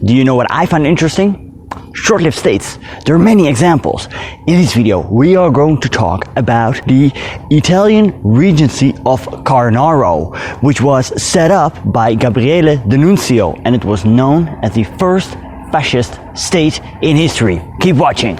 Do you know what I find interesting? Short-lived states. There are many examples. In this video, we are going to talk about the Italian Regency of Carnaro, which was set up by Gabriele D'Annunzio, and it was known as the first fascist state in history. Keep watching.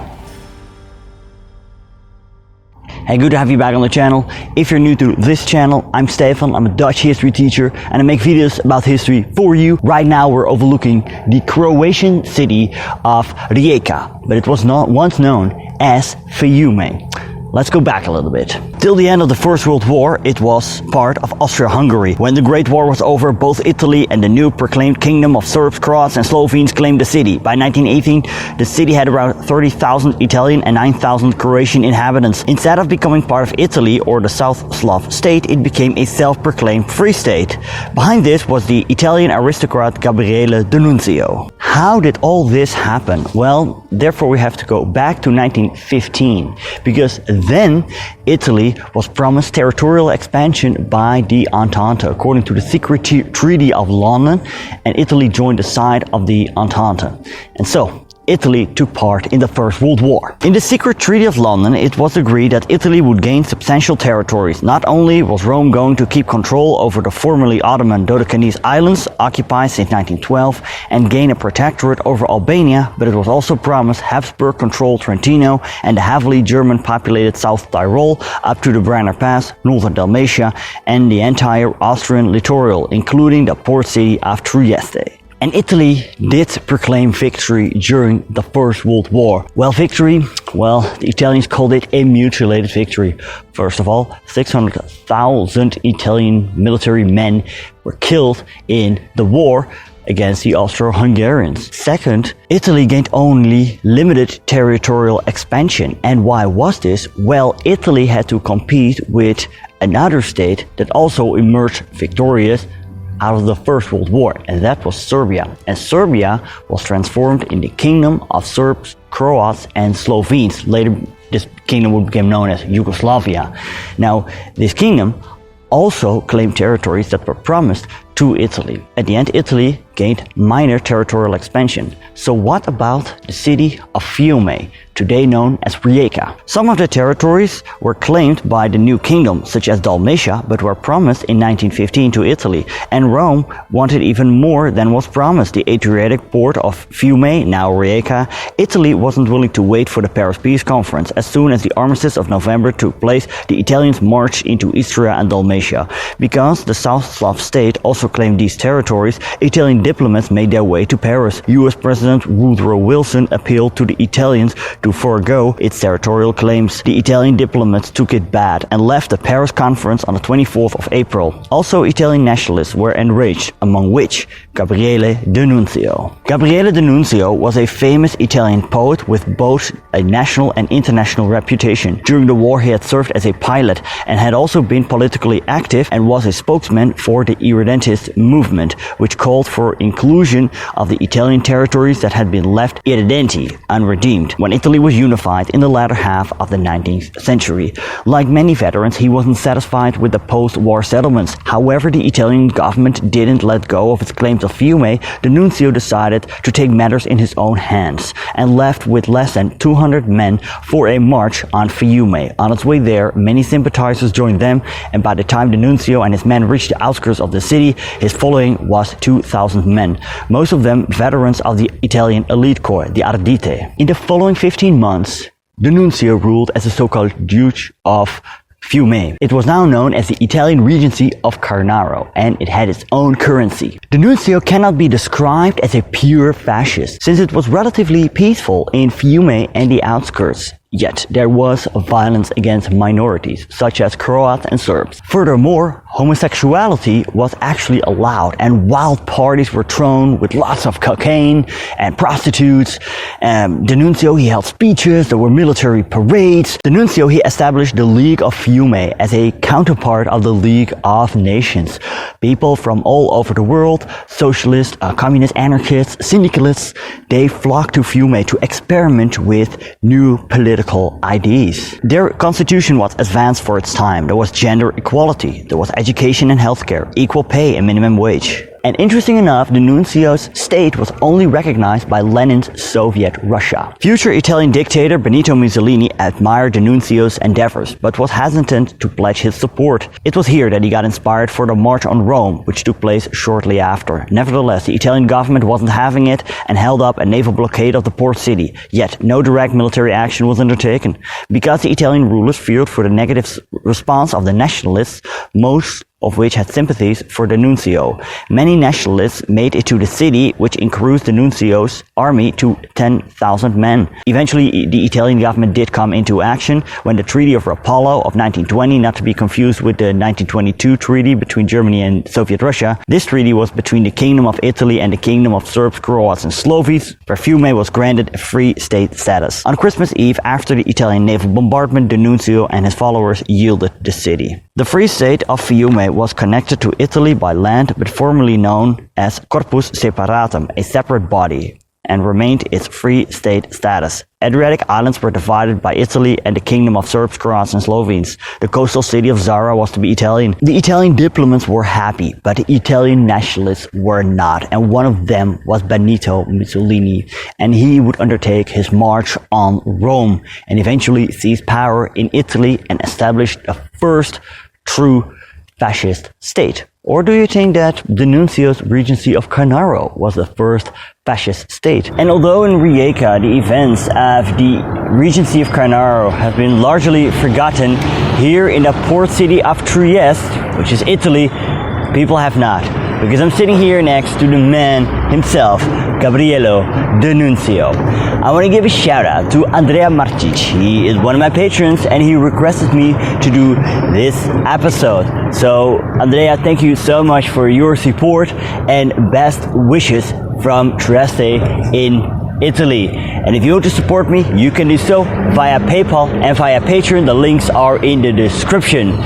Hey, good to have you back on the channel. If you're new to this channel, I'm Stefan, I'm a Dutch history teacher and I make videos about history for you. Right now we're overlooking the Croatian city of Rijeka, but it was not once known as Fiume. Let's go back a little bit. Till the end of the First World War, it was part of Austro-Hungary. When the Great War was over, both Italy and the new proclaimed Kingdom of Serbs, Croats and Slovenes claimed the city. By 1918, the city had around 30,000 Italian and 9,000 Croatian inhabitants. Instead of becoming part of Italy or the South Slav state, it became a self-proclaimed free state. Behind this was the Italian aristocrat Gabriele D'Annunzio. How did all this happen? Well, therefore we have to go back to 1915, because then Italy was promised territorial expansion by the Entente according to the secret Treaty of London, and Italy joined the side of the Entente. And so Italy took part in the First World War. In the secret Treaty of London, it was agreed that Italy would gain substantial territories. Not only was Rome going to keep control over the formerly Ottoman Dodecanese islands, occupied since 1912, and gain a protectorate over Albania, but it was also promised Habsburg-controlled Trentino and the heavily German-populated South Tyrol up to the Brenner Pass, northern Dalmatia, and the entire Austrian littoral, including the port city of Trieste. And Italy did proclaim victory during the First World War. Well, victory? Well, the Italians called it a mutilated victory. First of all, 600,000 Italian military men were killed in the war against the Austro-Hungarians. Second, Italy gained only limited territorial expansion. And why was this? Well, Italy had to compete with another state that also emerged victorious out of the First World War, and that was Serbia. And Serbia was transformed in the Kingdom of Serbs, Croats and Slovenes. Later, this kingdom would become known as Yugoslavia. Now, this kingdom also claimed territories that were promised to Italy. At the end, Italy gained minor territorial expansion. So what about the city of Fiume, today known as Rijeka? Some of the territories were claimed by the new kingdom, such as Dalmatia, but were promised in 1915 to Italy. And Rome wanted even more than was promised. The Adriatic port of Fiume, now Rijeka. Italy wasn't willing to wait for the Paris Peace Conference. As soon as the armistice of November took place, the Italians marched into Istria and Dalmatia. Because the South Slav state also claimed these territories, Italian diplomats made their way to Paris. US President Woodrow Wilson appealed to the Italians to forego its territorial claims. The Italian diplomats took it bad and left the Paris conference on the 24th of April. Also, Italian nationalists were enraged, among which Gabriele D'Annunzio. Gabriele D'Annunzio was a famous Italian poet with both a national and international reputation. During the war, he had served as a pilot and had also been politically active and was a spokesman for the irredentist movement, which called for inclusion of the Italian territories that had been left irredenti, unredeemed, when Italy was unified in the latter half of the 19th century. Like many veterans, he wasn't satisfied with the post-war settlements. However, the Italian government didn't let go of its claims of Fiume. D'Annunzio decided to take matters in his own hands and left with less than 200 men for a march on Fiume. On its way there, many sympathizers joined them, and by the time D'Annunzio and his men reached the outskirts of the city, his following was 2,000 men, most of them veterans of the Italian elite corps, the Ardite. In the following 15 months, D'Annunzio ruled as the so-called Duke of Fiume. It was now known as the Italian Regency of Carnaro, and it had its own currency. D'Annunzio cannot be described as a pure fascist, since it was relatively peaceful in Fiume and the outskirts. Yet there was violence against minorities, such as Croats and Serbs. Furthermore, homosexuality was actually allowed, and wild parties were thrown with lots of cocaine and prostitutes. D'Annunzio, he held speeches, there were military parades. D'Annunzio, he established the League of Fiume as a counterpart of the League of Nations. People from all over the world, socialists, communist anarchists, syndicalists, they flocked to Fiume to experiment with new political ideas. Their constitution was advanced for its time. There was gender equality, there was education and healthcare, equal pay and minimum wage. And interesting enough, D'Annunzio's state was only recognized by Lenin's Soviet Russia. Future Italian dictator Benito Mussolini admired D'Annunzio's endeavors, but was hesitant to pledge his support. It was here that he got inspired for the March on Rome, which took place shortly after. Nevertheless, the Italian government wasn't having it and held up a naval blockade of the port city, yet no direct military action was undertaken. Because the Italian rulers feared for the negative response of the nationalists, most of which had sympathies for D'Annunzio. Many nationalists made it to the city, which increased D'Annunzio's army to 10,000 men. Eventually, the Italian government did come into action when the Treaty of Rapallo of 1920, not to be confused with the 1922 treaty between Germany and Soviet Russia. This treaty was between the Kingdom of Italy and the Kingdom of Serbs, Croats and Slovenes, where Fiume was granted a free state status. On Christmas Eve, after the Italian naval bombardment, D'Annunzio and his followers yielded the city. The Free State of Fiume was connected to Italy by land, but formerly known as Corpus Separatum, a separate body, and remained its free state status. Adriatic islands were divided by Italy and the Kingdom of Serbs, Croats and Slovenes. The coastal city of Zara was to be Italian. The Italian diplomats were happy, but the Italian nationalists were not, and one of them was Benito Mussolini, and he would undertake his march on Rome and eventually seize power in Italy and establish the first true fascist state. Or do you think that D'Annunzio's Regency of Carnaro was the first fascist state? And although in Rijeka the events of the Regency of Carnaro have been largely forgotten, here in the port city of Trieste, which is Italy, people have not. Because I'm sitting here next to the man himself, Gabriele D'Annunzio. I want to give a shout out to Andrea Marcic. He is one of my patrons and he requested me to do this episode. So Andrea, thank you so much for your support and best wishes from Trieste in Italy. And if you want to support me, you can do so via PayPal and via Patreon. The links are in the description.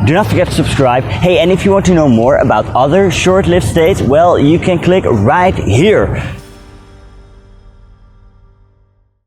Do not forget to subscribe. Hey, and if you want to know more about other short-lived states, well, you can click right here.